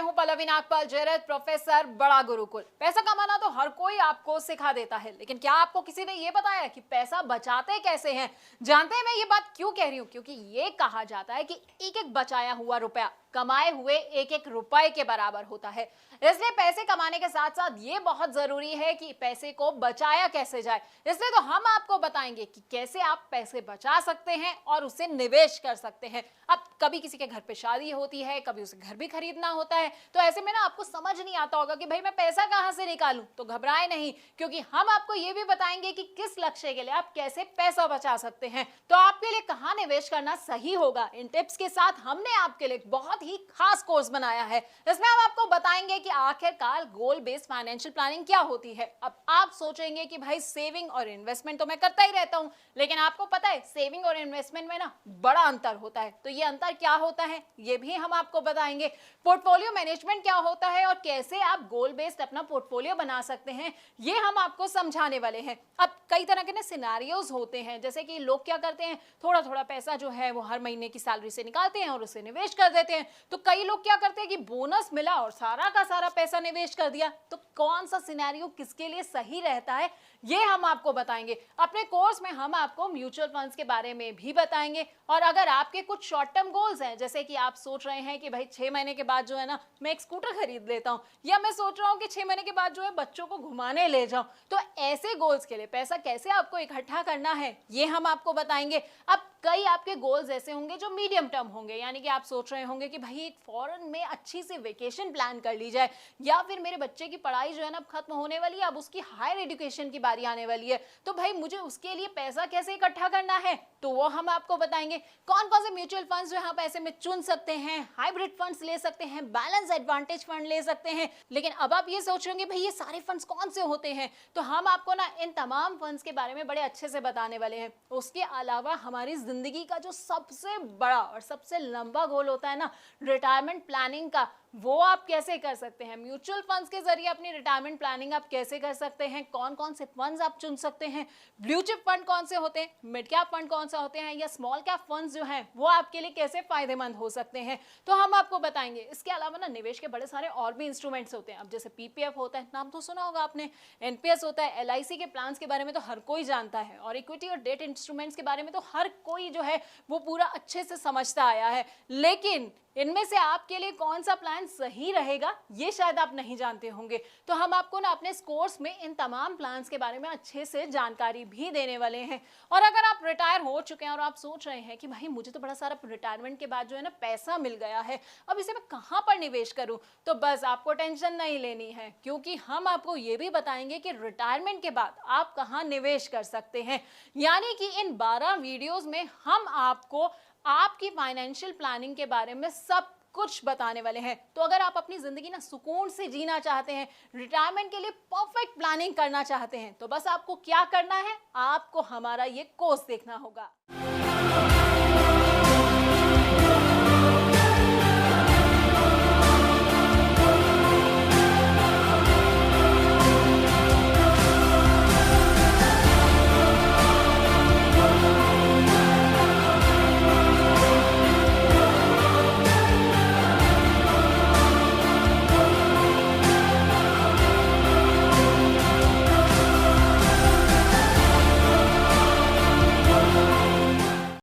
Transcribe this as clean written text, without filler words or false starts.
हूं पल्लवी नागपाल जयरथ, प्रोफेसर बड़ा गुरुकुल। पैसा कमाना तो हर कोई आपको सिखा देता है, लेकिन क्या आपको किसी ने ये बताया कि पैसा बचाते कैसे हैं? जानते हैं मैं ये बात क्यों कह रही हूं? क्योंकि ये कहा जाता है कि एक एक बचाया हुआ रुपया कमाए हुए एक एक रुपए के बराबर होता है। इसलिए पैसे कमाने के साथ साथ ये बहुत जरूरी है कि पैसे को बचाया कैसे जाए। इसलिए तो हम आपको बताएंगे कि कैसे आप पैसे बचा सकते हैं और उसे निवेश कर सकते हैं। अब कभी किसी के घर पे शादी होती है, कभी उसे घर भी खरीदना होता है, तो ऐसे में ना आपको समझ नहीं आता होगा कि भाई मैं पैसा कहां से निकालूं। तो घबराए नहीं, क्योंकि हम आपको ये भी बताएंगे कि किस लक्ष्य के लिए आप कैसे पैसा बचा सकते हैं। तो आपके लिए कहां निवेश करना सही होगा, इन टिप्स के साथ हमने आपके लिए बहुत ही खास कोर्स बनाया है। इसमें हम आपको बताएंगे कि आखिरकार गोल बेस्ड फाइनेंशियल प्लानिंग क्या होती है। अब आप सोचेंगे कि भाई सेविंग और इन्वेस्टमेंट तो मैं करता ही रहता हूं, लेकिन आपको पता है सेविंग और इन्वेस्टमेंट में ना बड़ा अंतर होता है। तो ये अंतर क्या होता है ये भी हम आपको बताएंगे। पोर्टफोलियो मैनेजमेंट क्या होता है और कैसे आप गोल बेस्ड अपना पोर्टफोलियो बना सकते हैं, ये हम आपको समझाने वाले हैं। अब कई तरह के ना सिनेरियोज होते हैं, जैसे कि लोग क्या करते हैं, थोड़ा थोड़ा पैसा जो है वो हर महीने की सैलरी से निकालते हैं और उसे निवेश कर देते हैं। तो कई लोग क्या करते हैं कि बोनस मिला और सारा का सारा पैसा निवेश कर दिया। तो कौन सा सिनेरियो किसके लिए सही रहता है ये हम आपको बताएंगे। अपने कोर्स में हम आपको म्यूचुअल फंड्स के बारे में भी बताएंगे। और अगर आपके कुछ शॉर्ट टर्म गोल्स हैं, जैसे कि आप सोच रहे हैं कि भाई 6 महीने के बाद जो है ना मैं एक स्कूटर खरीद लेता हूं, या मैं सोच रहा हूं कि 6 महीने के बाद जो है बच्चों को घुमाने ले जाऊं, तो ऐसे गोल्स के लिए पैसा कैसे आपको इकट्ठा करना है ये हम आपको बताएंगे। अब कई आपके गोल्स ऐसे होंगे जो मीडियम टर्म होंगे, यानी कि आप सोच रहे होंगे कि भाई एक फॉरेन में अच्छी सी वेकेशन प्लान कर ली जाए, या फिर मेरे बच्चे की पढ़ाई जो है ना खत्म होने वाली है, अब उसकी हायर एजुकेशन की बारी आने वाली है, तो भाई मुझे उसके लिए पैसा कैसे इकट्ठा करना है, तो वो हम आपको बताएंगे। कौन कौन से म्यूचुअल फंड्स जो आप ऐसे में चुन सकते हैं, हाइब्रिड फंड्स ले सकते हैं, बैलेंस एडवांटेज फंड ले सकते हैं। लेकिन अब आप ये सोच रहे होंगे भाई ये सारे फंड्स कौन से होते हैं, तो हम आपको ना इन तमाम फंड्स के बारे में बड़े अच्छे से बताने वाले हैं। उसके अलावा हमारी जिंदगी का जो सबसे बड़ा और सबसे लंबा गोल होता है ना रिटायरमेंट प्लानिंग का, वो आप कैसे कर सकते हैं। म्यूचुअल फंड्स के जरिए अपनी रिटायरमेंट प्लानिंग आप कैसे कर सकते हैं, कौन कौन से फंड्स आप चुन सकते हैं, ब्लू चिप फंड कौन से होते हैं, मिड कैप फंड कौन सा होते हैं, या स्मॉल कैप फंड्स जो हैं वो आपके लिए कैसे फायदेमंद हो सकते हैं, तो हम आपको बताएंगे। इसके अलावा ना निवेश के बड़े सारे और भी इंस्ट्रूमेंट्स होते हैं। अब जैसे पीपीएफ होता है, नाम तो सुना होगा आपने, एनपीएस होता है, एलआईसी के प्लान्स के बारे में तो हर कोई जानता है, और इक्विटी और डेट इंस्ट्रूमेंट्स के बारे में तो हर कोई जो है वो पूरा अच्छे से समझता आया है। लेकिन इनमें से आपके लिए कौन सा प्लान सही रहेगा ये शायद आप नहीं जानते होंगे। तो हम आपको ना अपने इस कोर्स में इन तमाम प्लान्स के बारे में अच्छे से जानकारी भी देने वाले हैं। और अगर आप रिटायर हो चुके हैं और आप सोच रहे हैं कि भाई मुझे तो बड़ा सारा रिटायरमेंट के बाद जो है ना पैसा मिल गया है, अब इसे मैं कहां पर निवेश करूं, तो बस आपको टेंशन नहीं लेनी है, क्योंकि हम आपको ये भी बताएंगे कि रिटायरमेंट के बाद आप कहां निवेश कर सकते हैं। यानी कि इन 12 वीडियोस में हम आपको आपकी फाइनेंशियल प्लानिंग के बारे में सब कुछ बताने वाले हैं। तो अगर आप अपनी जिंदगी ना सुकून से जीना चाहते हैं, रिटायरमेंट के लिए परफेक्ट प्लानिंग करना चाहते हैं, तो बस आपको क्या करना है, आपको हमारा ये कोर्स देखना होगा।